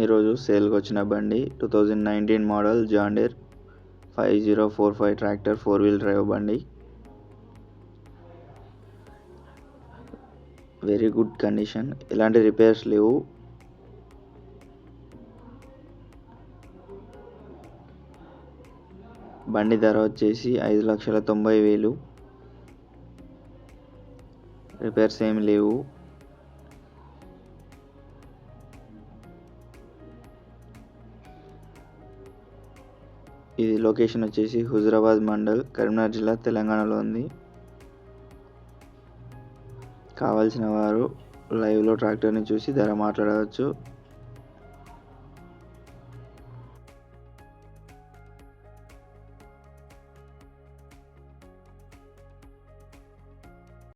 ఈరోజు సేల్కి వచ్చిన బండి 2019 model John Deere 5045 tractor 4-wheel drive బండి. వెరీ గుడ్ కండిషన్, ఎలాంటి రిపేర్స్ లేవు. బండి ధర వచ్చేసి 5,90,000. రిపేర్స్ ఏమి లేవు. ఇది లొకేషన్ వచ్చేసి హుజురాబాద్ మండల్, కరీంనగర్ జిల్లా, తెలంగాణలో ఉంది. కావాల్సిన వారు లైవ్లో ట్రాక్టర్ని చూసి ధర మాట్లాడవచ్చు.